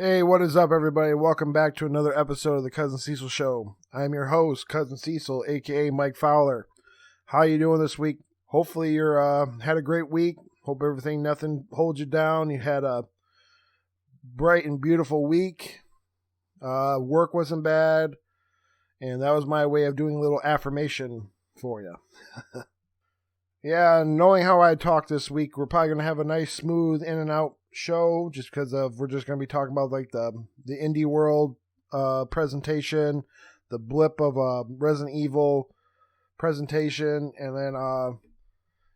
Hey, what is up, everybody? Welcome back to another episode of the CuzNCiseal Show. I'm your host, CuzNCiseal, aka Mike Fowler. How you doing this week? Hopefully you're had a great week. Hope nothing holds you down. You had a bright and beautiful week. Work wasn't bad, and that was my way of doing a little affirmation for you. Yeah, knowing how I talk this week, we're probably gonna have a nice, smooth in and out show, just because of we're just gonna be talking about like the indie world presentation, the blip of Resident Evil presentation, and then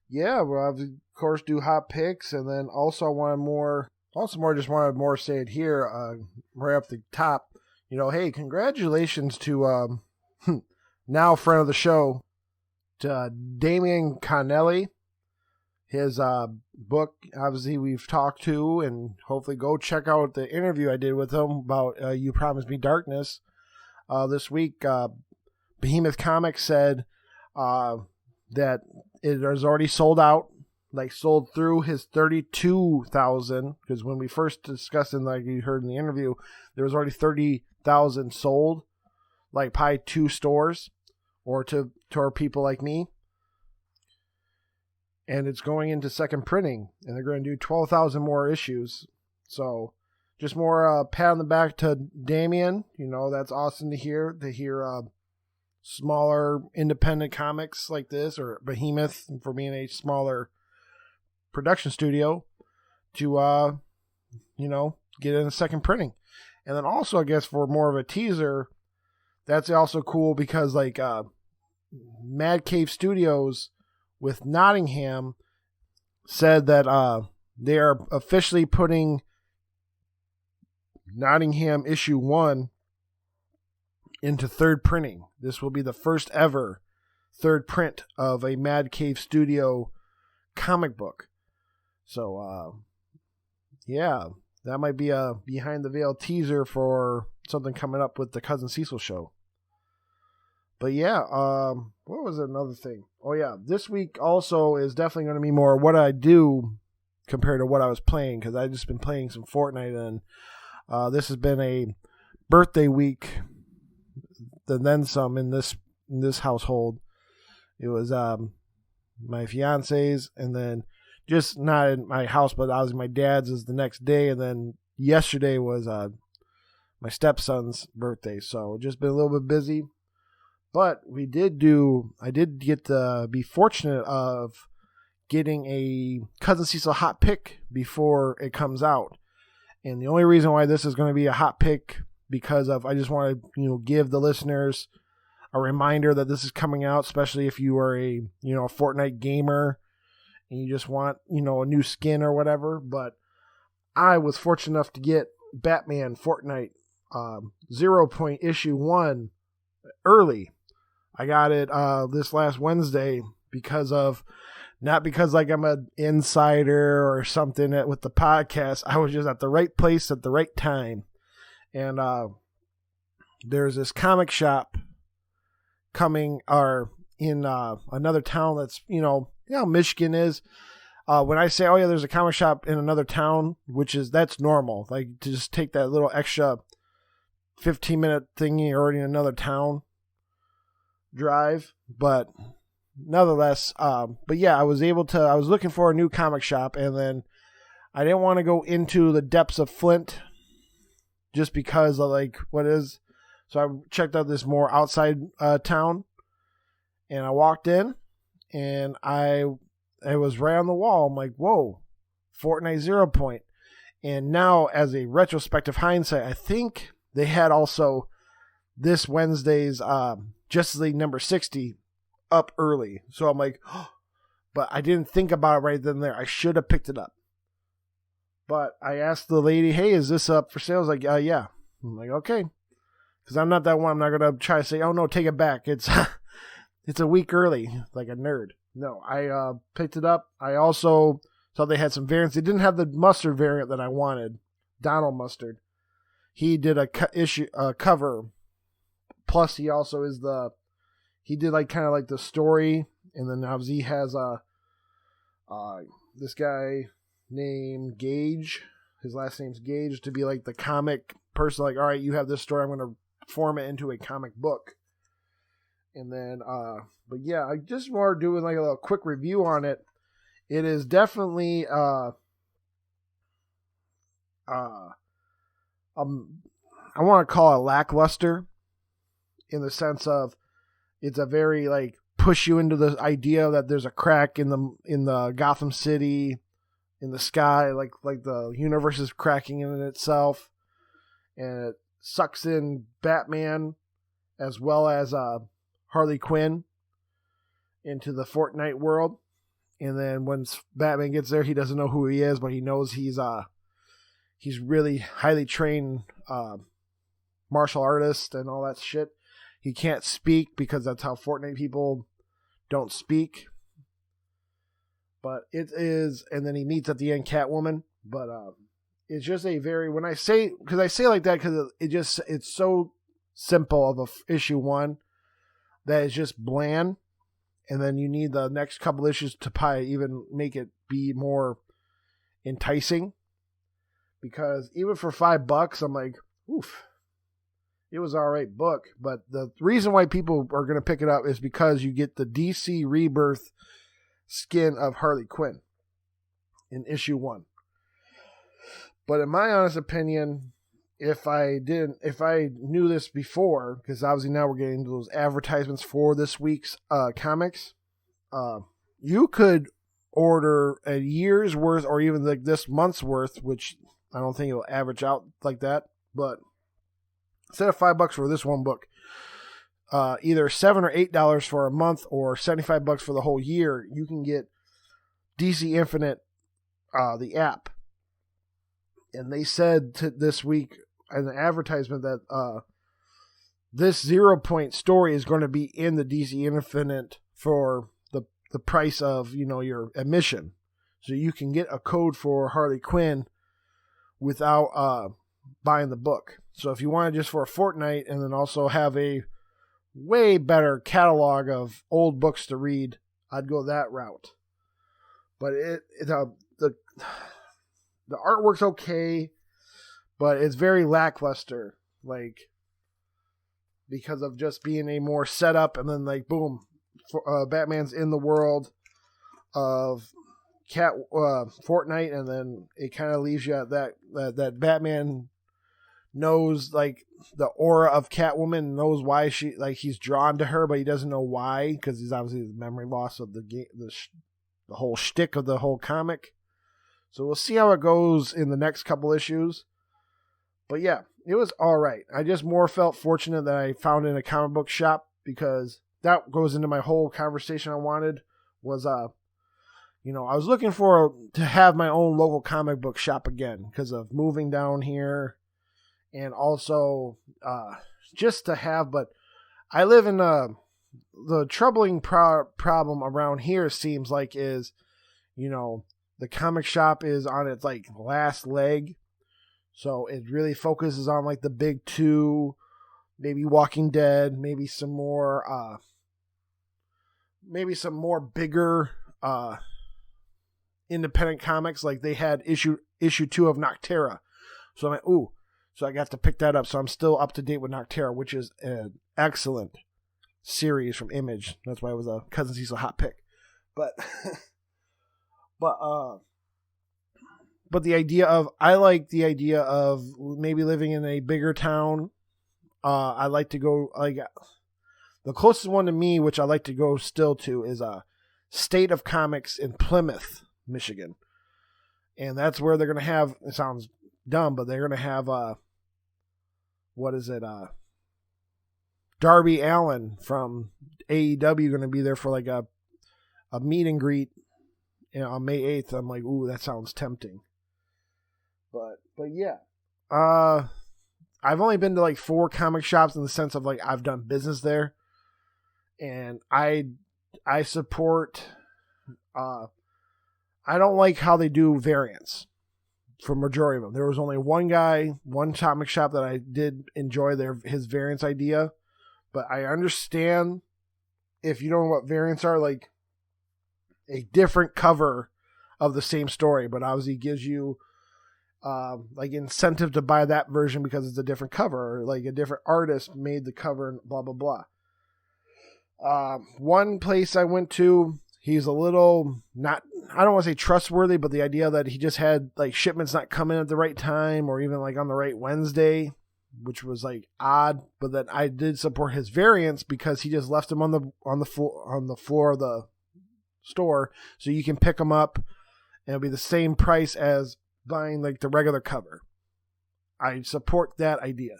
we'll have, of course, do hot picks, and then also wanted more say it here right up the top. Hey, congratulations to now friend of the show, to Damian Connelly. His book, obviously, we've talked to, and hopefully go check out the interview I did with him about You Promised Me Darkness. This week, Behemoth Comics said that it has already sold out, sold through his 32,000, because when we first discussed it, like you heard in the interview, there was already 30,000 sold, probably 2 stores, or to our people like me. And it's going into second printing, and they're going to do 12,000 more issues. So just more pat on the back to Damien. That's awesome to hear smaller independent comics like this, or Behemoth, for being a smaller production studio, to get in a second printing. And then also, I guess, for more of a teaser, that's also cool because Mad Cave Studios with Nottingham said that they are officially putting Nottingham issue 1 into third printing. This will be the first ever third print of a Mad Cave Studio comic book. So, that might be a behind the veil teaser for something coming up with the CuzNCiseal show. But yeah, what was another thing? Oh yeah, this week also is definitely going to be more what I do compared to what I was playing, because I've just been playing some Fortnite, and this has been a birthday week, then some in this household. It was my fiance's, and then just not in my house, but I was my dad's is the next day, and then yesterday was my stepson's birthday. So just been a little bit busy. But I did get to be fortunate of getting a CuzNCiseal hot pick before it comes out. And the only reason why this is going to be a hot pick, because of, I just want to, give the listeners a reminder that this is coming out, especially if you are a Fortnite gamer and you just want, a new skin or whatever. But I was fortunate enough to get Batman Fortnite 0 Point issue 1 early. I got it this last Wednesday not because I'm an insider or something with the podcast. I was just at the right place at the right time. And there's this comic shop coming in another town that's, Michigan is. When I say, there's a comic shop in another town, that's normal. To just take that little extra 15-minute thingy, you're already in another town drive. But nonetheless, I was looking for a new comic shop, and then I didn't want to go into the depths of Flint just because of what is. So I checked out this more outside town, and I walked in, and I was right on the wall. I'm like, whoa, Fortnite 0 Point. And now, as a retrospective hindsight, I think they had also this Wednesday's Justice League number 60 up early. So I'm like, but I didn't think about it right then and there. I should have picked it up. But I asked the lady, hey, is this up for sale? I was like, yeah. I'm like, okay. Because I'm not that one. I'm not going to try to say, oh, no, take it back. It's a week early, like a nerd. No, I picked it up. I also saw they had some variants. They didn't have the mustard variant that I wanted, Donald Mustard. He did a cover. Plus, he also is he did kind of the story, and then obviously he has this guy named Gage his last name's Gage, to be like the comic person. Like, all right, you have this story, I'm going to form it into a comic book. And then, but yeah, I just more doing like a little quick review on it. It is definitely, I want to call it lackluster, in the sense of it's a very like push you into the idea that there's a crack in the Gotham City, in the sky, like the universe is cracking in itself, and it sucks in Batman as well as Harley Quinn into the Fortnite world. And then once Batman gets there, he doesn't know who he is, but he knows he's really highly trained martial artist and all that shit. He can't speak because that's how Fortnite people don't speak. But it is, and then he meets at the end Catwoman. But it's just a very, when I say, because I say like that because it's so simple of a issue one that it's just bland. And then you need the next couple issues to probably even make it be more enticing. Because even for $5, I'm like, oof. It was an alright book, but the reason why people are going to pick it up is because you get the DC Rebirth skin of Harley Quinn in issue 1. But in my honest opinion, if I knew this before, because obviously now we're getting into those advertisements for this week's comics, you could order a year's worth or even like this month's worth, which I don't think it'll average out like that, but instead of $5 for this one book, either $7 or $8 for a month or $75 for the whole year, you can get DC Infinite, the app. And they said this week in the advertisement that this 0 Point story is going to be in the DC Infinite for the price of your admission, so you can get a code for Harley Quinn without buying the book. So if you want it just for a fortnight and then also have a way better catalog of old books to read, I'd go that route. But the artwork's okay, but it's very lackluster, like, because of just being a more setup, and then like boom, Batman's in the world of Fortnite, and then it kind of leaves you at that Batman knows like the aura of Catwoman, knows why he's drawn to her, but he doesn't know why, because he's obviously the memory loss of the whole shtick of the whole comic. So we'll see how it goes in the next couple issues. But yeah, it was all right. I just more felt fortunate that I found it in a comic book shop, because that goes into my whole conversation I wanted was I was looking to have my own local comic book shop again because of moving down here. And also, just to have, but I live in the troubling problem around here seems like is, the comic shop is on its like last leg. So it really focuses on like the big two, maybe Walking Dead, maybe some more bigger, independent comics. Like they had issue 2 of Noctera. So I'm like, ooh. So I got to pick that up. So I'm still up to date with Noctera, which is an excellent series from Image. That's why it was a CuzNCiseal hot pick. But I like the idea of maybe living in a bigger town. I like to go, like, the closest one to me, which I like to go still to, is State of Comics in Plymouth, Michigan. And that's where they're going to have, it sounds dumb, but they're going to have Darby Allin from AEW going to be there for like a meet and greet on May 8th. I'm like, ooh, that sounds tempting. But yeah. I've only been to like 4 comic shops in the sense of like I've done business there. And I support I don't like how they do variants. For majority of them, there was only one comic shop that I did enjoy his variants idea, but I understand if you don't know what variants are, like a different cover of the same story, but obviously gives you like incentive to buy that version because it's a different cover, or like a different artist made the cover and blah, blah, blah. One place I went to, he's a little not, I don't want to say trustworthy, but the idea that he just had like shipments not come in at the right time or even like on the right Wednesday, which was like odd, but that I did support his variants because he just left them on the floor of the store, so you can pick them up and it'll be the same price as buying like the regular cover. I support that idea.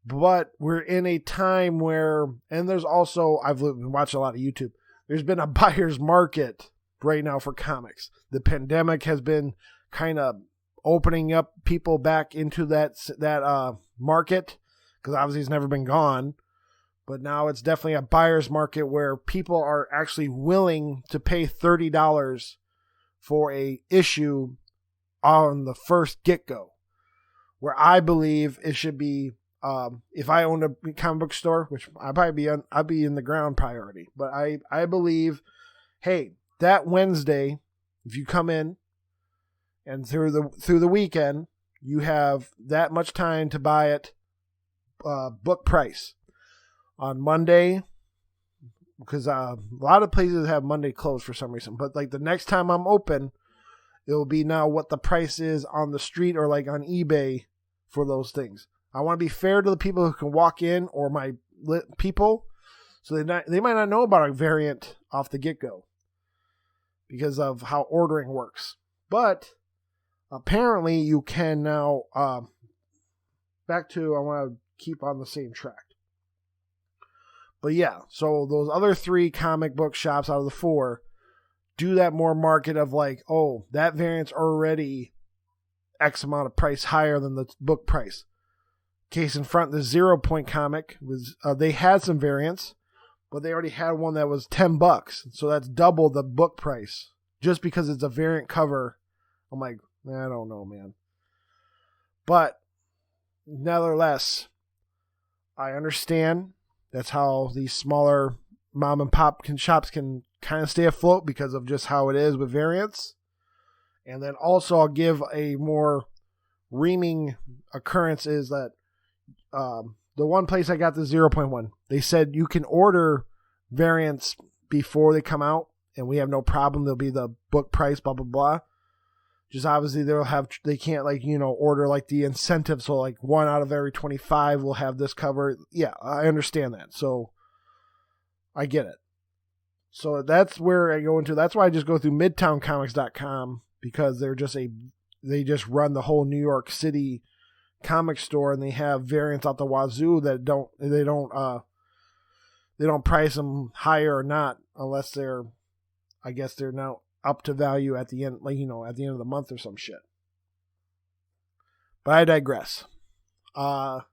But we're in a time where, and there's also, I've been watching a lot of YouTube, there's been a buyer's market right now for comics. The pandemic has been kind of opening up people back into that market, because obviously it's never been gone. But now it's definitely a buyer's market where people are actually willing to pay $30 for a issue on the first get-go. Where I believe it should be, if I owned a comic book store, which I'd be in the ground priority. But I believe, hey, that Wednesday, if you come in and through the weekend, you have that much time to buy it book price. On Monday, because a lot of places have Monday closed for some reason, but like the next time I'm open, it will be now what the price is on the street or like on eBay for those things. I want to be fair to the people who can walk in or my people, so they might not know about a variant off the get-go because of how ordering works. But apparently you can now, back to, I want to keep on the same track. But yeah, so those other 3 comic book shops out of the 4 do that more market of like, oh, that variant's already X amount of price higher than the book price. Case in front, the 0 Point comic was they had some variants, but they already had one that was $10, so that's double the book price just because it's a variant cover. I'm like, I don't know, man. But nevertheless, I understand that's how these smaller mom and pop shops can kind of stay afloat because of just how it is with variants. And then also I'll give a more reaming occurrence is that the one place I got the 0.1, they said you can order variants before they come out and we have no problem. They'll be the book price, blah, blah, blah. Just obviously they can't like, order like the incentive. So like 1 out of every 25 will have this cover. Yeah, I understand that. So I get it. So that's where I go into. That's why I just go through midtowncomics.com, because they just run the whole New York City comic store, and they have variants out the wazoo that they don't price them higher or not unless they're now up to value at the end, like, at the end of the month or some shit. But I digress. Go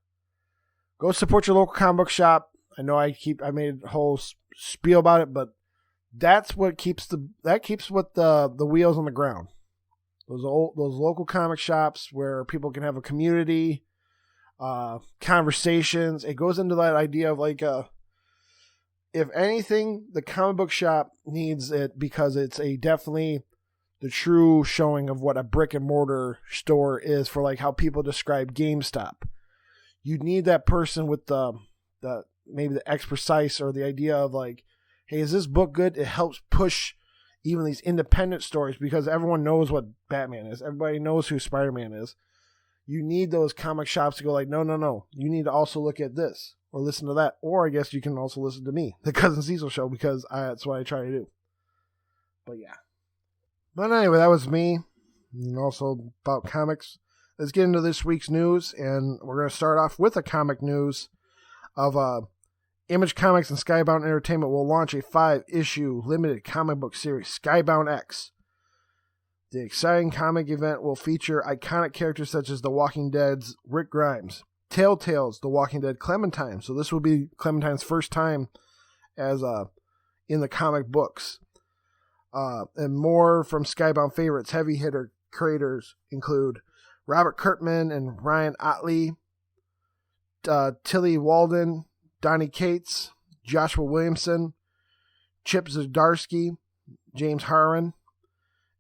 support your local comic book shop. I know I made a whole spiel about it, but that's what keeps the wheels on the ground. Those local comic shops where people can have a community, conversations. It goes into that idea of like if anything, the comic book shop needs it because it's definitely the true showing of what a brick and mortar store is for like how people describe GameStop. You need that person with the maybe the expertise or the idea of like, hey, is this book good? It helps push even these independent stories because everyone knows what Batman is. Everybody knows who Spider-Man is. You need those comic shops to go like, no. You need to also look at this or listen to that. Or I guess you can also listen to me, the CuzNCiseal show, because that's what I try to do. But yeah. But anyway, that was me. And also about comics. Let's get into this week's news. And we're going to start off with a comic news of Image Comics and Skybound Entertainment will launch a 5-issue limited comic book series, Skybound X. The exciting comic event will feature iconic characters such as The Walking Dead's Rick Grimes, Telltale's The Walking Dead Clementine. So this will be Clementine's first time as in the comic books. And more from Skybound favorites. Heavy hitter creators include Robert Kirkman and Ryan Otley, Tilly Walden, Donnie Cates, Joshua Williamson, Chip Zdarsky, James Harron,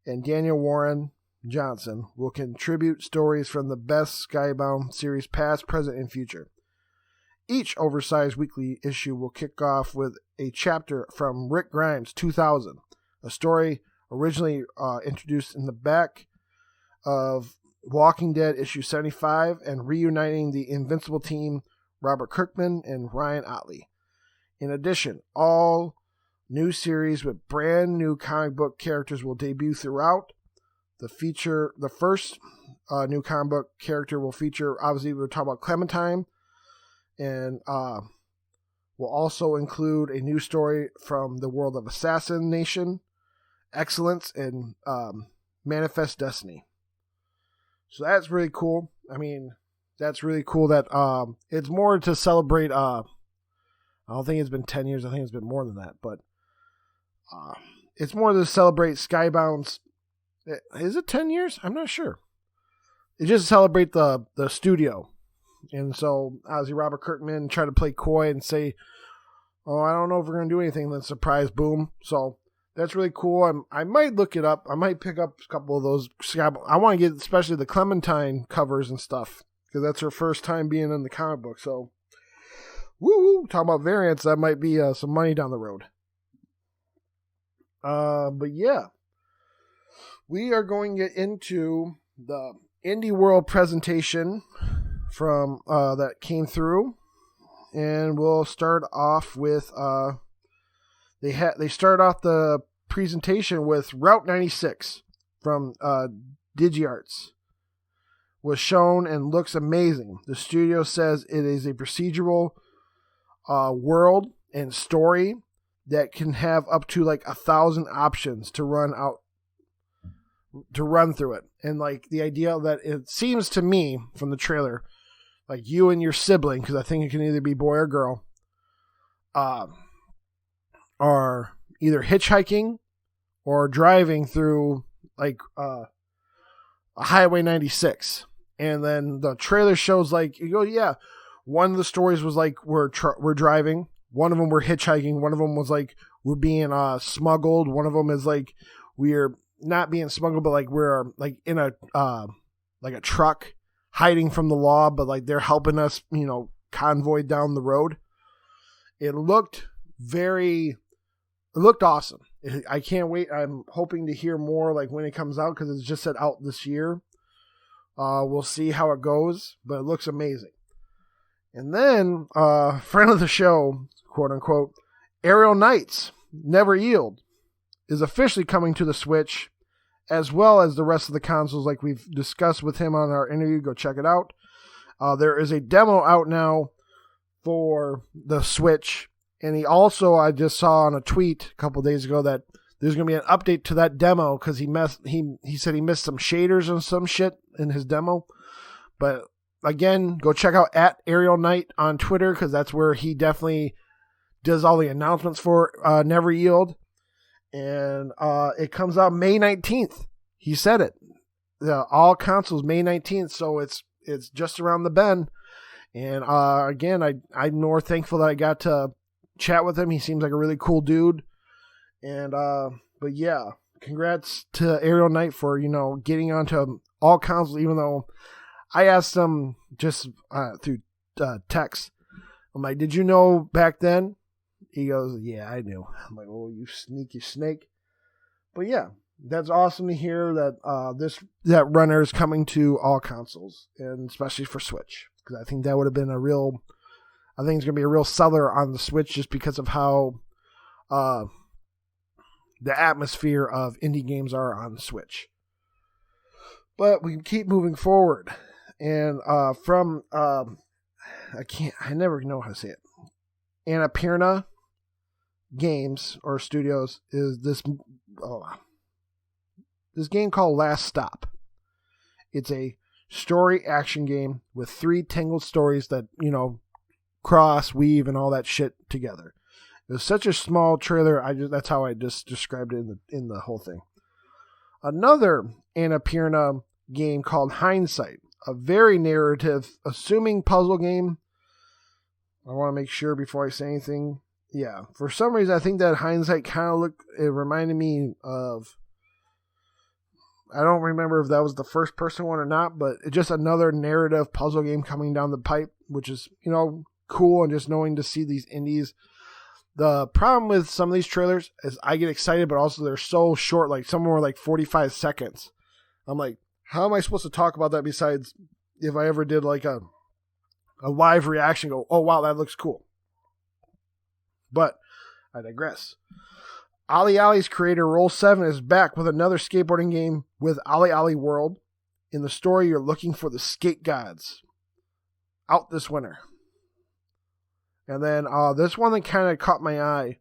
and Daniel Warren, Johnson will contribute stories from the best Skybound series past, present, and future. Each oversized weekly issue will kick off with a chapter from Rick Grimes' 2000, a story originally introduced in the back of Walking Dead issue 75 and reuniting the Invincible team Robert Kirkman and Ryan Otley. In addition, all new series with brand new comic book characters will debut throughout. The first new comic book character will feature, obviously we're talking about Clementine, and will also include a new story from the world of Assassination, Excellence, and Manifest Destiny. So that's really cool. I mean, that's really cool that it's more to celebrate. I don't think it's been 10 years. I think it's been more than that. But it's more to celebrate Skybound's. Is it 10 years? I'm not sure. It's just to celebrate the studio. And so, obviously, Robert Kirkman tried to play coy and say, oh, I don't know if we're going to do anything. Then surprise, boom. So that's really cool. I might look it up. I might pick up a couple of those. I want to get especially the Clementine covers and stuff, because that's her first time being in the comic book. So, woo, talk about variants. That might be some money down the road. But yeah, we are going to get into the Indie World presentation from that came through, and we'll start off with they start off the presentation with Route 96 from DigiArts. Was shown and looks amazing. The studio says it is a procedural world and story that can have up to like 1,000 options to run through it. And like the idea that it seems to me from the trailer, like you and your sibling, because I think it can either be boy or girl, are either hitchhiking or driving through like a Highway 96. And then the trailer shows like, you go, yeah, one of the stories was like we're driving. One of them we're hitchhiking. One of them was like we're being smuggled. One of them is like we're not being smuggled, but like we're like in a like a truck hiding from the law, but like they're helping us, convoy down the road. It looked awesome. I can't wait. I'm hoping to hear more like when it comes out, because it's just said out this year. We'll see how it goes, but it looks amazing. And then, friend of the show, quote unquote, Aerial Knights Never Yield is officially coming to the Switch, as well as the rest of the consoles, like we've discussed with him on our interview. Go check it out. There is a demo out now for the Switch, and he also, I just saw on a tweet a couple days ago that there's going to be an update to that demo, because he said he missed some shaders and some shit in his demo. But again, go check out at Aerial Knight on Twitter, because that's where he definitely does all the announcements for Never Yield. And it comes out May 19th. He said it. All consoles May 19th, so it's just around the bend. And again, I'm more thankful that I got to chat with him. He seems like a really cool dude. And but yeah, congrats to Aerial Knight for getting onto all consoles, even though I asked him just through text. I'm like, did you know back then? He goes, yeah, I knew. I'm like, oh, you sneaky snake. But yeah, that's awesome to hear that that runner is coming to all consoles, and especially for Switch, because I think that would have been I think it's going to be a real seller on the Switch, just because of how the atmosphere of indie games are on Switch. But we can keep moving forward. And from, I never know how to say it. Annapurna Games or Studios is this game called Last Stop. It's a story action game with 3 tangled stories that, cross, weave, and all that shit together. It was such a small trailer. That's how I just described it in the whole thing. Another Annapurna game called Hindsight, a very narrative, assuming puzzle game. I want to make sure before I say anything. Yeah, for some reason I think that Hindsight kind of it reminded me of I don't remember if that was the first person one or not, but it's just another narrative puzzle game coming down the pipe, which is, cool, and just knowing to see these indies. The problem with some of these trailers is I get excited, but also they're so short, like some were like 45 seconds. I'm like, how am I supposed to talk about that besides if I ever did like a live reaction, go, oh wow, that looks cool. But I digress. OlliOlli's creator Roll7 is back with another skateboarding game with OlliOlli World. In the story, you're looking for the skate gods. Out this winter. And then this one that kind of caught my eye,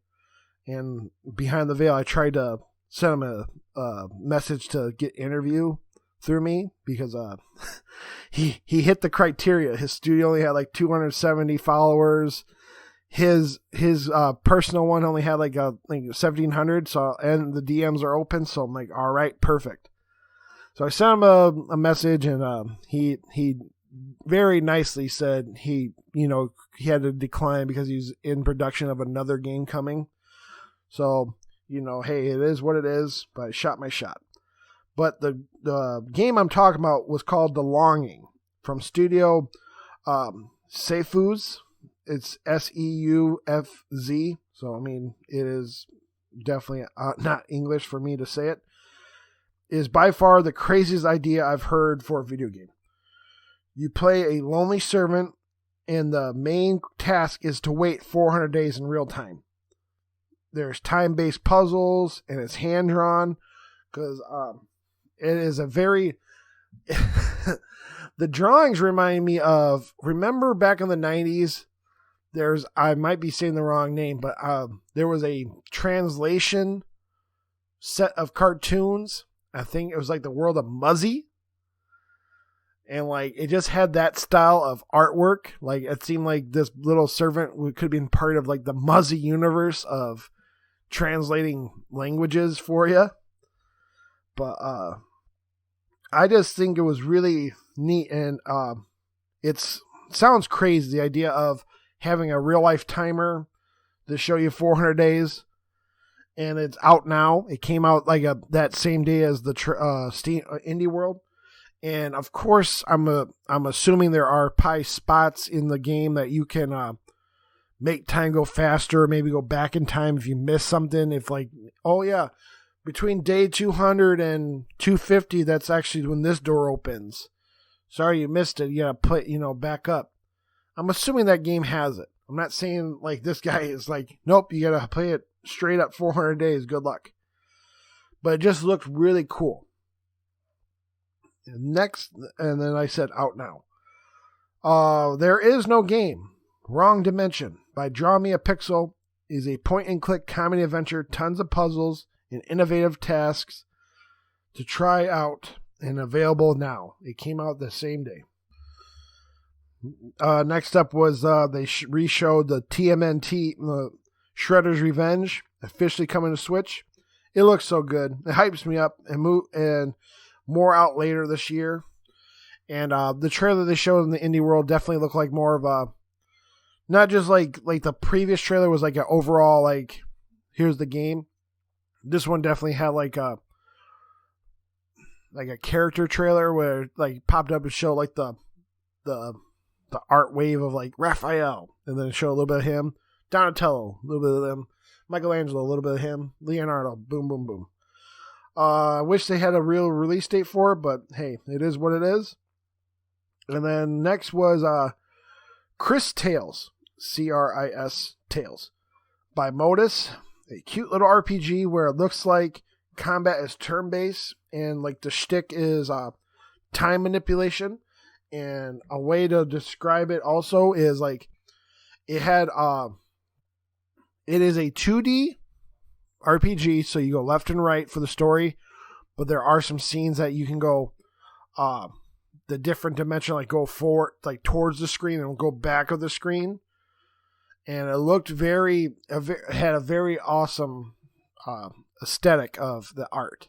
and behind the veil, I tried to send him a message to get interview through me because he hit the criteria. His studio only had like 270 followers. His personal one only had like 1,700. So, and the DMs are open. So I'm like, all right, perfect. So I sent him a message, and he very nicely said he had to decline because he's in production of another game coming. So, hey, it is what it is, but I shot my shot. But the game I'm talking about was called The Longing from Studio Seifuz. It's Seufz. So, I mean, it is definitely not English for me to say it. It is by far the craziest idea I've heard for a video game. You play a lonely servant, and the main task is to wait 400 days in real time. There's time-based puzzles, and it's hand-drawn, because it is a very... The drawings remind me of... Remember back in the 90s, I might be saying the wrong name, but there was a translation set of cartoons. I think it was like the World of Muzzy. And like it just had that style of artwork. Like it seemed like this little servant could have been part of like the Muzzy universe of translating languages for you. But I just think it was really neat, and it sounds crazy, the idea of having a real life timer to show you 400 days, and it's out now. It came out like that same day as the Steam Indie World. And of course, I'm assuming there are probably spots in the game that you can make time go faster, maybe go back in time if you miss something. If like, oh yeah, between day 200 and 250, that's actually when this door opens. Sorry you missed it. You gotta put, back up. I'm assuming that game has it. I'm not saying like this guy is like, nope, you gotta play it straight up 400 days. Good luck. But it just looked really cool. Next, and then I said out now. There is no game. Wrong Dimension by Draw Me a Pixel is a point-and-click comedy adventure, tons of puzzles and innovative tasks to try out, and available now. It came out the same day. Next up was they re-showed the TMNT Shredder's Revenge, officially coming to Switch. It looks so good. It hypes me up, and more out later this year. And the trailer they showed in the indie world definitely looked like more of a, not just like the previous trailer was like an overall like, here's the game. This one definitely had like a character trailer where like popped up and showed like the art wave of like Raphael, and then show a little bit of him, Donatello, a little bit of them, Michelangelo, a little bit of him, Leonardo, boom, boom, boom. I wish they had a real release date for it, but hey, it is what it is. And then next was Chris Tales, CRIS Tales, by Modus. A cute little RPG where it looks like combat is turn-based, and like the shtick is time manipulation. And a way to describe it also is like it is a 2D RPG, so you go left and right for the story, but there are some scenes that you can go the different dimension, like go forward, like towards the screen, and go back of the screen. And it looked had a very awesome aesthetic of the art.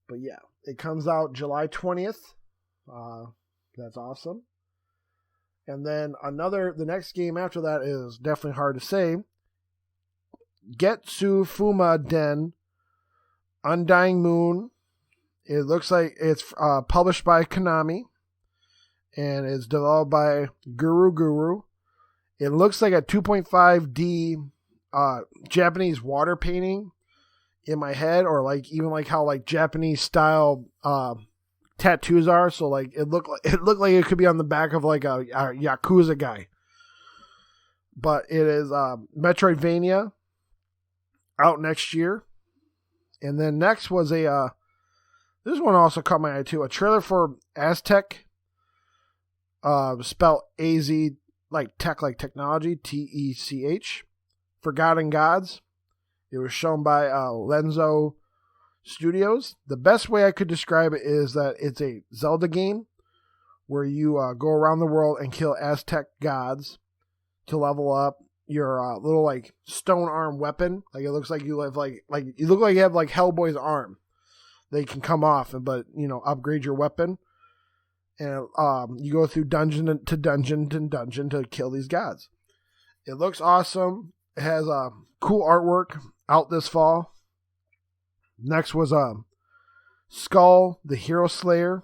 But yeah, it comes out July 20th. That's awesome. And then the next game after that is definitely hard to say. Getsu Fuma Den Undying Moon It looks like it's published by Konami, and it's developed by Guru. It looks like a 2.5D Japanese water painting in my head, or like even like how like Japanese style tattoos are. So like it looked like it could be on the back of like a Yakuza guy. But it is Metroidvania, out next year. And then next was this one also caught my eye too, a trailer for Aztec, spelled A-Z, like tech, like technology, T-E-C-H, Forgotten Gods. It was shown by Lenzo Studios. The best way I could describe it is that it's a Zelda game where you go around the world and kill Aztec gods to level up your little like stone arm weapon. Like it looks like you have like you look like you have like Hellboy's arm. They can come off, but upgrade your weapon. And you go through dungeon to dungeon to kill these gods. It looks awesome. It has cool artwork out this fall. Next was Skull the Hero Slayer.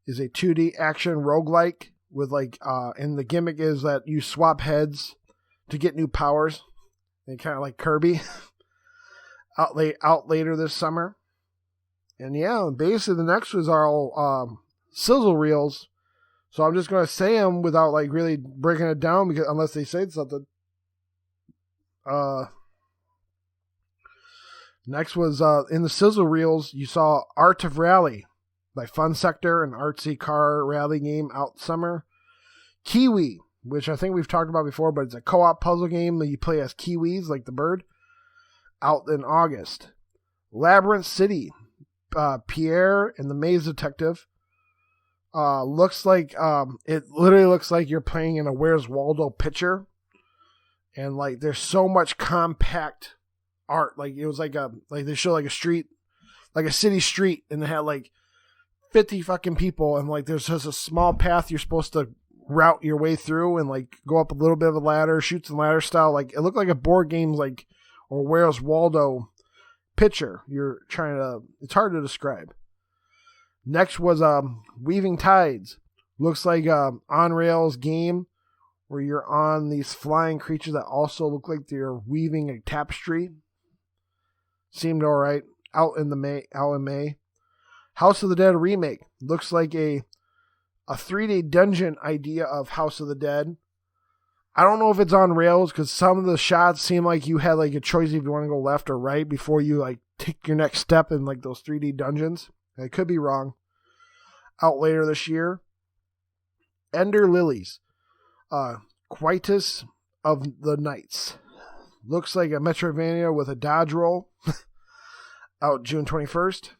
Is a 2D action roguelike with like and the gimmick is that you swap heads to get new powers. And kind of like Kirby. out later this summer. And yeah, basically the next was all sizzle reels. So I'm just going to say them without like really breaking it down, because unless they say something. Next was in the sizzle reels, you saw Art of Rally by Fun Sector, an artsy car rally game out summer. Kiwi, which I think we've talked about before, but it's a co-op puzzle game that you play as kiwis, like the bird, out in August. Labyrinth City, Pierre and the Maze Detective. Looks like it literally looks like you're playing in a Where's Waldo picture, and like there's so much compact art. Like it was like they show like a street, like a city street, and they had like 50 fucking people, and like there's just a small path you're supposed to route your way through, and like go up a little bit of a ladder, shoots and ladder style. Like it looked like a board game, like or Where's Waldo picture. It's hard to describe. Next was Weaving Tides. Looks like on rails game where you're on these flying creatures that also look like they're weaving a tapestry. Seemed alright. Out in May. House of the Dead remake. Looks like a 3D dungeon idea of House of the Dead. I don't know if it's on rails, because some of the shots seem like you had like a choice if you want to go left or right before you like take your next step in like those 3D dungeons. I could be wrong. Out later this year. Ender Lilies. Quietus of the Nights. Looks like a Metroidvania with a dodge roll. Out June 21st.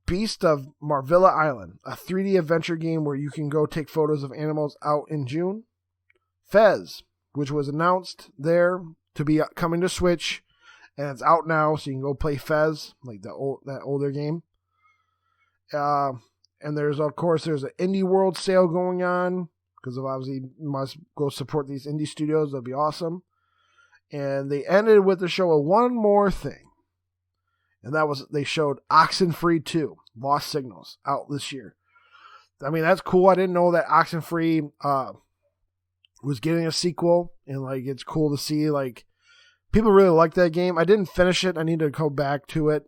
Beast of Marvilla Island. A 3D adventure game where you can go take photos of animals, out in June. Fez, which was announced there to be coming to Switch. And it's out now, so you can go play Fez, like that older game. And there's an Indie World sale going on, because obviously you must go support these indie studios. That'll be awesome. And they ended with the show with one more thing. And that was, they showed Oxenfree 2, Lost Signals, out this year. I mean, that's cool. I didn't know that Oxenfree was getting a sequel. And like, it's cool to see, like, people really like that game. I didn't finish it. I need to go back to it.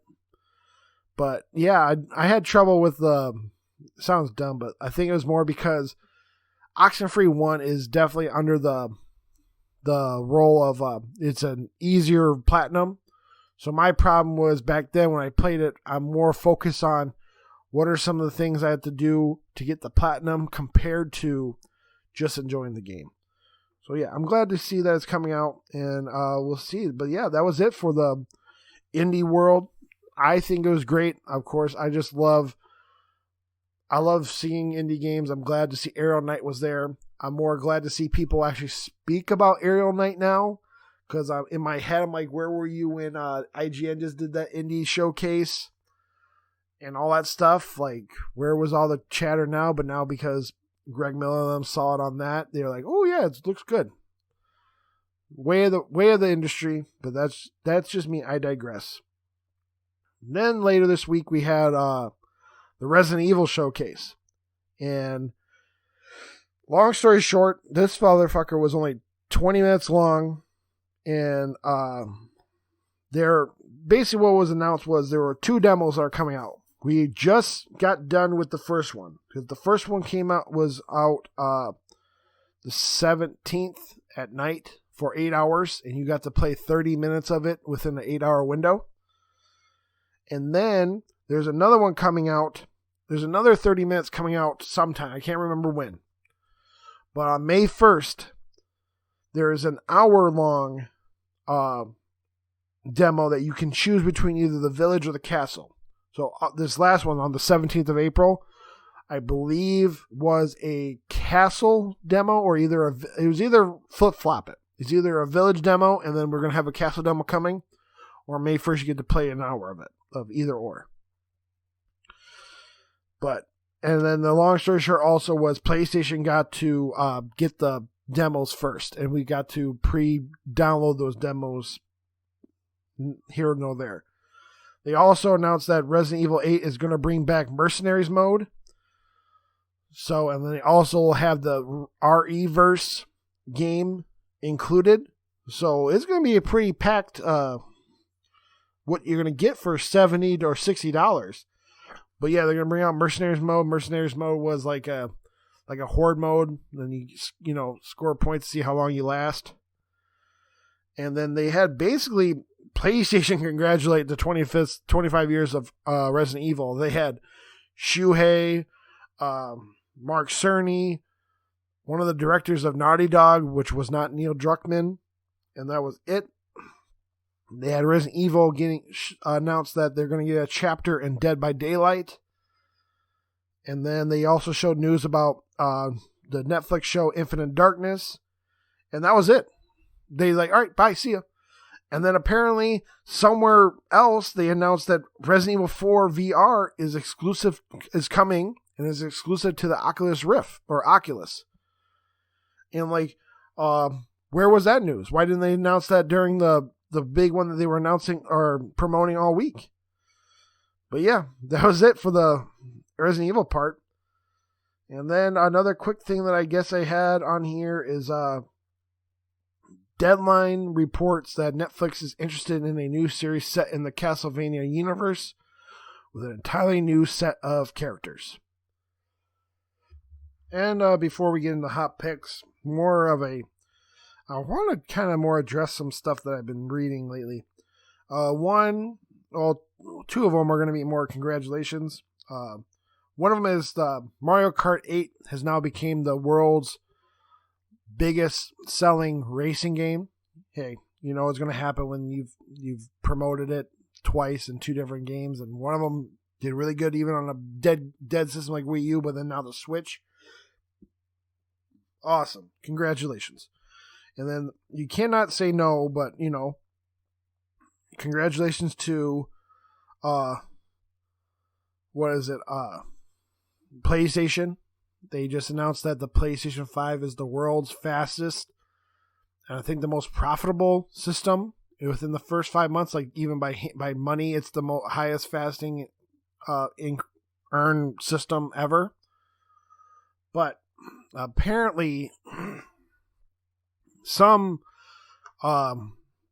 But yeah, I had trouble with sounds dumb, but I think it was more because Oxenfree 1 is definitely under the role of it's an easier platinum. So my problem was back then when I played it, I'm more focused on what are some of the things I have to do to get the platinum compared to just enjoying the game. So yeah, I'm glad to see that it's coming out, and we'll see. But yeah, that was it for the indie world. I think it was great. Of course, I love seeing indie games. I'm glad to see Aerial Knight was there. I'm more glad to see people actually speak about Aerial Knight now, because in my head, I'm like, where were you when IGN just did that indie showcase and all that stuff? Like, where was all the chatter now? But now, because Greg Miller and them saw it on that, they're like, oh yeah, it looks good. Way of the industry, but that's just me. I digress. Then later this week we had the Resident Evil showcase. And long story short, this motherfucker was only 20 minutes long. And basically what was announced was there were 2 demos that are coming out. We just got done with the first one, because the first one was out the 17th at night for 8 hours, and you got to play 30 minutes of it within the 8-hour window. And then there's another one coming out. There's another 30 minutes coming out sometime. I can't remember when. But on May 1st, there is an hour-long demo that you can choose between either the village or the castle. So this last one on the 17th of April, I believe was a castle demo, or it was either flip-flop it. It's either a village demo and then we're going to have a castle demo coming, or May 1st you get to play an hour of it, of either or. And then the long story short also was PlayStation got to get the demos first, and we got to pre-download those demos here or there. They also announced that Resident Evil 8 is going to bring back Mercenaries mode. So, and then they also will have the RE-verse game included. So it's going to be a pretty packed what you're going to get for $70 or $60. But yeah, they're going to bring out Mercenaries mode. Mercenaries mode was like a horde mode. Then you score points to see how long you last. And then they had basically PlayStation congratulate the 25 years of Resident Evil. They had Shuhei, Mark Cerny, one of the directors of Naughty Dog, which was not Neil Druckmann, and that was it. They had Resident Evil getting announced that they're going to get a chapter in Dead by Daylight. And then they also showed news about the Netflix show Infinite Darkness. And that was it. They all right, bye, see ya. And then apparently somewhere else they announced that Resident Evil 4 VR is coming and is exclusive to the Oculus Rift or Oculus. And where was that news? Why didn't they announce that during the big one that they were announcing or promoting all week? But yeah, that was it for the Resident Evil part. And then another quick thing that I guess I had on here is Deadline reports that Netflix is interested in a new series set in the Castlevania universe with an entirely new set of characters. And before we get into hot picks, I want to kind of more address some stuff that I've been reading lately. Two of them are going to be more congratulations. One of them is Mario Kart 8 has now become the world's biggest selling racing game. Hey, you know what's going to happen when you've promoted it twice in 2 different games, and one of them did really good even on a dead system like Wii U, but then now the Switch. Awesome. Congratulations. And then you cannot say no, but congratulations to PlayStation. They just announced that the PlayStation 5 is the world's fastest and I think the most profitable system within the first 5 months. Like even by money, it's the highest fasting earn system ever. But apparently, some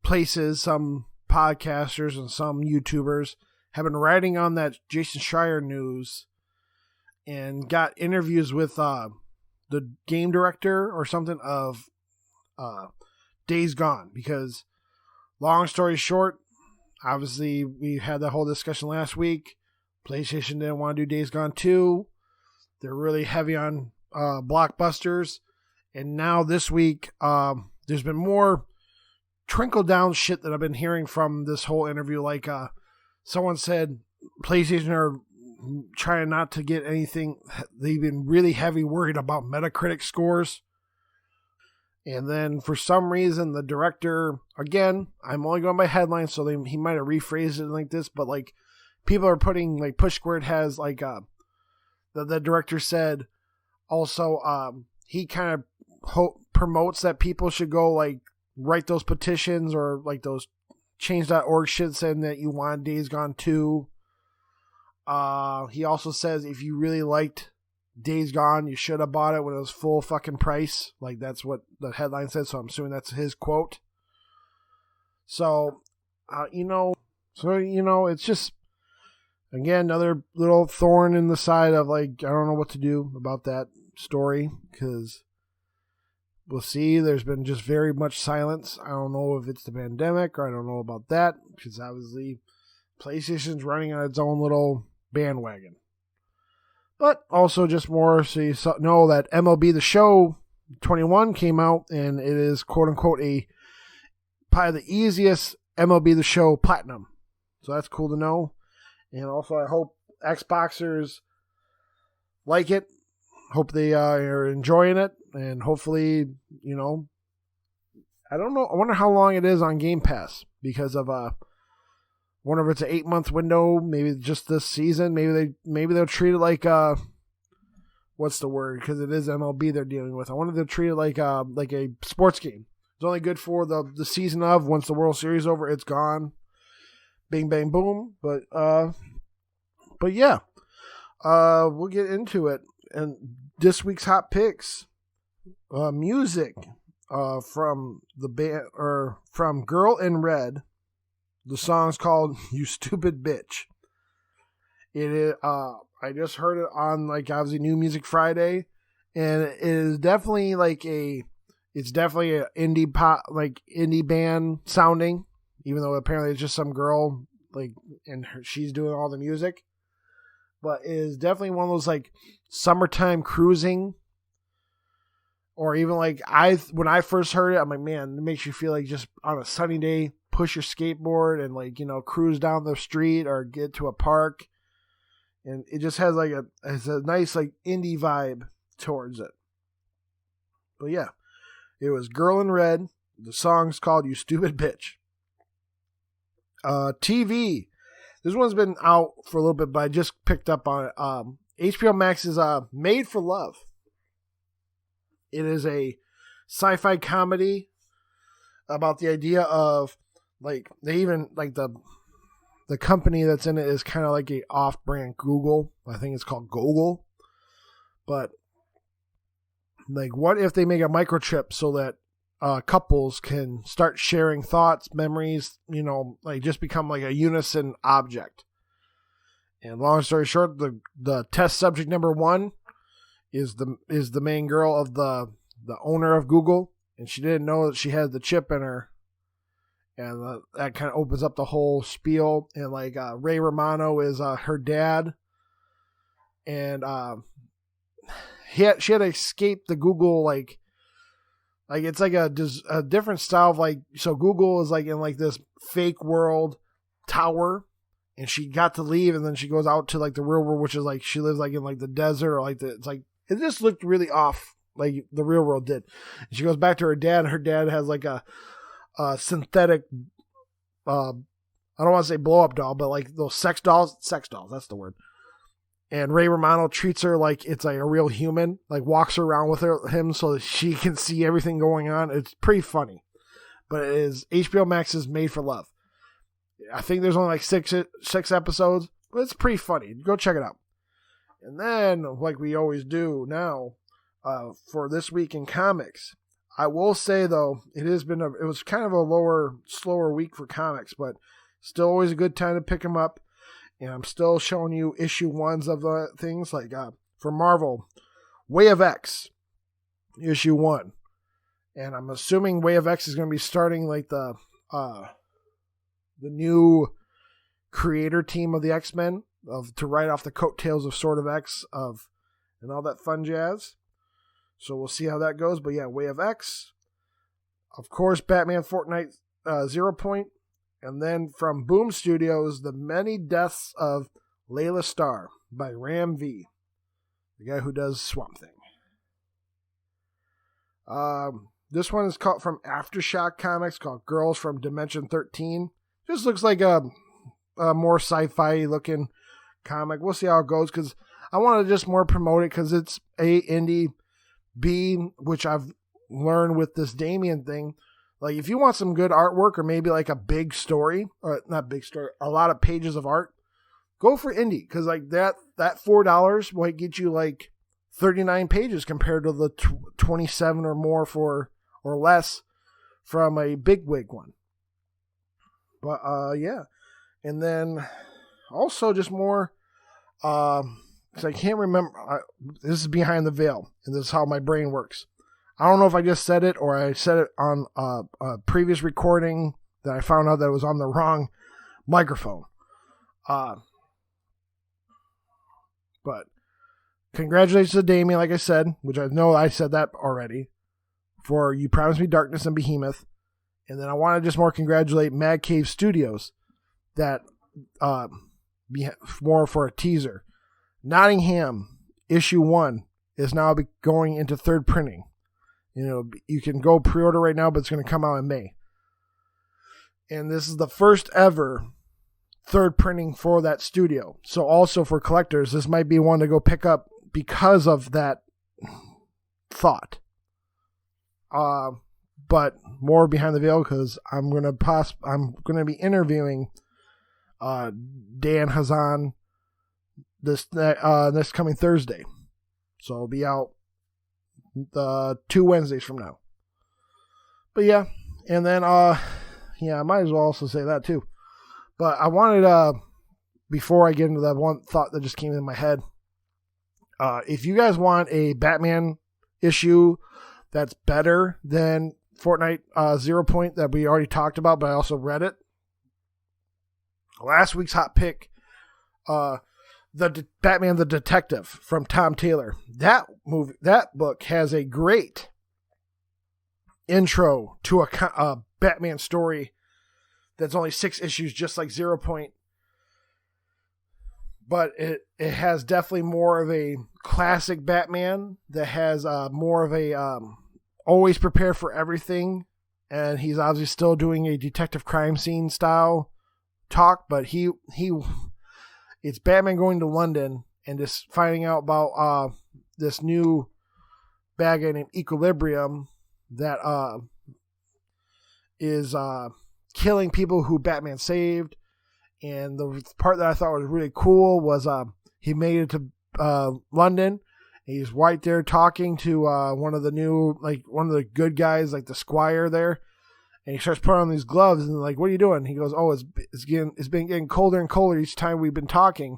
places, some podcasters, and some YouTubers have been writing on that Jason Schreier news and got interviews with the game director or something of Days Gone. Because, long story short, obviously we had that whole discussion last week. PlayStation didn't want to do Days Gone 2. They're really heavy on blockbusters. And now this week, there's been more trickle-down shit that I've been hearing from this whole interview. Like someone said PlayStation are trying not to get anything. They've been really heavy worried about Metacritic scores. And then for some reason, the director, again, I'm only going by headlines, so he might have rephrased it like this, but like people are putting like Push Squared has like the director said also he kind of promotes that people should go like write those petitions or like those Change.org shit saying that you want Days Gone 2. He also says if you really liked Days Gone, you should have bought it when it was full fucking price. Like, that's what the headline says, so I'm assuming that's his quote. So, it's just, again, another little thorn in the side of, like, I don't know what to do about that story, because we'll see. There's been just very much silence. I don't know if it's the pandemic, or I don't know about that, because obviously PlayStation's running on its own little bandwagon. But also just more so you know that MLB The Show 21 came out, and it is quote-unquote probably the easiest MLB The Show Platinum. So that's cool to know. And also I hope Xboxers like it. Hope they are enjoying it. And hopefully, I don't know. I wonder how long it is on Game Pass, because of wonder if it's an 8-month window, maybe just this season. Maybe they'll treat it like what's the word? Because it is MLB they're dealing with. I wonder if they'll treat it like a sports game. It's only good for the season of. Once the World Series over, it's gone. Bing bang boom. But yeah, we'll get into it. And this week's hot picks, music, from the band, or from Girl in Red. The song's called "You Stupid Bitch." It is. I just heard it on, like, obviously New Music Friday, and it is definitely it's definitely an indie pop, like indie band sounding, even though apparently it's just some girl, like, and she's doing all the music. But it is definitely one of those, like, summertime cruising, or even like when I first heard it, I'm like, man, it makes you feel like just on a sunny day, push your skateboard and, like, cruise down the street or get to a park. And it just has it's a nice, like, indie vibe towards it. But yeah, it was Girl in Red. The song's called "You Stupid Bitch." TV. This one's been out for a little bit, but I just picked up on it. HBO Max is Made for Love. It is a sci-fi comedy about the idea of, like, they even, like, the company that's in it is kind of like a off-brand Google. I think it's called Google. But, like, what if they make a microchip so that couples can start sharing thoughts, memories, like, just become like a unison object. And long story short, the test subject number 1 is the main girl of the owner of Google, and she didn't know that she had the chip in her. And that kind of opens up the whole spiel. And, like, Ray Romano is her dad. And she had to escape the Google, like it's like a different style of, like, so Google is, like, in, like, this fake world tower. And she got to leave, and then she goes out to, like, the real world, which is, like, she lives, like, in, like, the desert, or, like, it's like, it just looked really off, like the real world did. And she goes back to her dad, and her dad has, like, a synthetic, I don't want to say blow up doll, but, like, those sex dolls, that's the word. And Ray Romano treats her like it's, like, a real human, like, walks around with him so that she can see everything going on. It's pretty funny, but it is HBO Max's Made for Love. I think there's only, like, six episodes, but it's pretty funny. Go check it out. And then, like we always do now, for this week in comics, I will say, though, it was kind of a slower week for comics, but still always a good time to pick them up. And I'm still showing you issue 1s of the things, like, for Marvel, Way of X, issue 1. And I'm assuming Way of X is going to be starting, like, the new creator team of the X-Men to write off the coattails of Sword of X and all that fun jazz. So we'll see how that goes. But yeah, Way of X. Of course, Batman Fortnite 0 Point. And then from Boom Studios, The Many Deaths of Layla Starr by Ram V, the guy who does Swamp Thing. This one is called from Aftershock Comics, called Girls from Dimension 13. Just looks like a more sci-fi looking comic. We'll see how it goes, because I want to just more promote it, because it's A, indie, B, which I've learned with this Damien thing, Like if you want some good artwork or maybe like a big story, or not big story, a lot of pages of art, go for indie. Cause like that $4 might get you like 39 pages compared to the 27 or more or less from a bigwig one. But yeah. And then also just more, because I can't remember. This is Behind the Veil, and this is how my brain works. I don't know if I just said it or I said it on a previous recording that I found out that it was on the wrong microphone. But congratulations to Damien, like I said, which I know I said that already, for You Promised Me Darkness and Behemoth. And then I want to just more congratulate Mad Cave Studios that more for a teaser. Nottingham issue 1 is now going into third printing. You know, you can go pre-order right now, but it's going to come out in May. And this is the first ever third printing for that studio. So also for collectors, this might be one to go pick up because of that thought. But more Behind the Veil, because I'm gonna be interviewing Dan Hazan this coming Thursday. So it'll be out 2 Wednesdays from now. But yeah, and then I might as well also say that too. But I wanted before I get into that one thought that just came in my head, if you guys want a Batman issue that's better than Fortnite Zero Point that we already talked about, but I also read it. Last week's hot pick, Batman the Detective from Tom Taylor. That book has a great intro to a Batman story that's only 6 issues, just like Zero Point. But it has definitely more of a classic Batman that has more of a always prepare for everything. And he's obviously still doing a detective crime scene style talk, but it's Batman going to London and just finding out about this new bad guy named Equilibrium that is killing people who Batman saved. And the part that I thought was really cool was he made it to London. He's right there talking to one of the good guys, like the squire there. And he starts putting on these gloves and like, what are you doing? He goes, oh, it's been getting colder and colder each time we've been talking.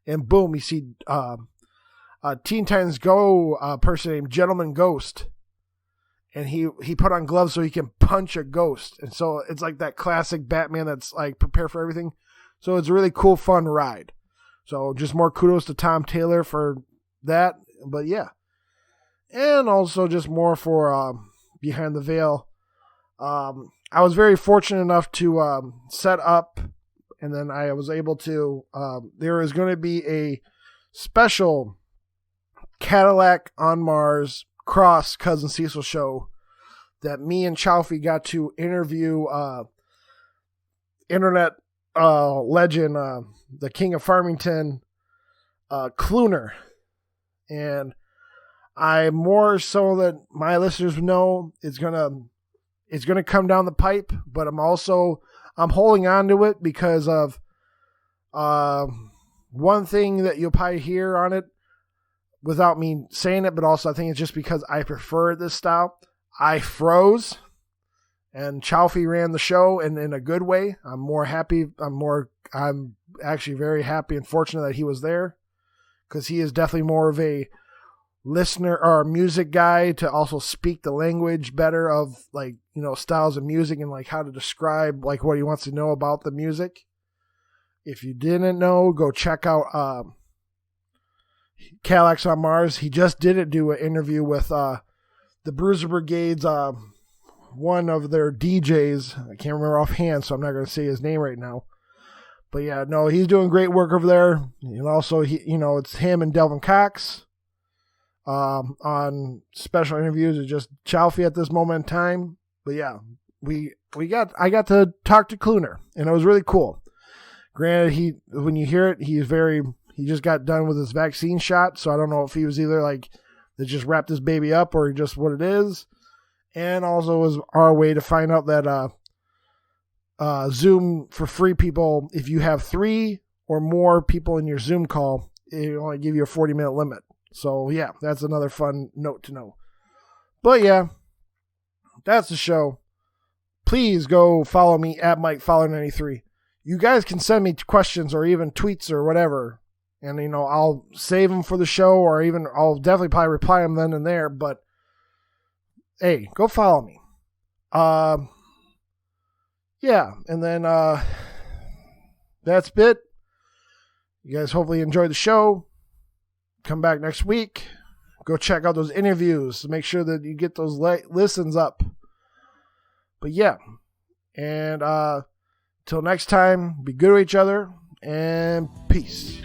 And boom, you see Teen Titans Go person named Gentleman Ghost. And he put on gloves so he can punch a ghost. And so it's like that classic Batman that's like prepare for everything. So it's a really cool, fun ride. So just more kudos to Tom Taylor for that. But yeah. And also just more for Behind the Veil. I was very fortunate enough to set up, and then I was able to, there is going to be a special Cadillac on Mars cross CuzNCiseal show that me and Chalfie got to interview internet legend, the King of Farmington, Cluner. And I more so that my listeners know it's gonna come down the pipe, but I'm holding on to it because of one thing that you'll probably hear on it without me saying it, but also I think it's just because I prefer this style. I froze, and Chalfie ran the show in a good way. I'm more happy. I'm actually very happy and fortunate that he was there, because he is definitely more of a listener or music guy to also speak the language better of, like, you know, styles of music and like how to describe like what he wants to know about the music. If you didn't know, go check out Cadillacs on Mars. He just did do an interview with the Bruiser Brigade's one of their DJs. I can't remember offhand, so I'm not going to say his name right now. But yeah, no, he's doing great work over there. And also, it's him and Delvin Cox on special interviews. It's just Chalfie at this moment in time. But yeah, I got to talk to Cluner, and it was really cool. Granted, when you hear it, he just got done with his vaccine shot, so I don't know if he was either like, they just wrapped this baby up or just what it is. And also is our way to find out that Zoom for free people, if you have 3 or more people in your Zoom call, it only give you a 40-minute limit. So yeah, that's another fun note to know. But yeah, that's the show. Please go follow me at MikeFowler93. You guys can send me questions or even tweets or whatever. And, I'll save them for the show, or even I'll definitely probably reply them then and there. But, hey, go follow me. Yeah, and then that's it. You guys hopefully enjoyed the show. Come back next week. Go check out those interviews to make sure that you get those listens up. But yeah, and till next time, be good to each other, and peace.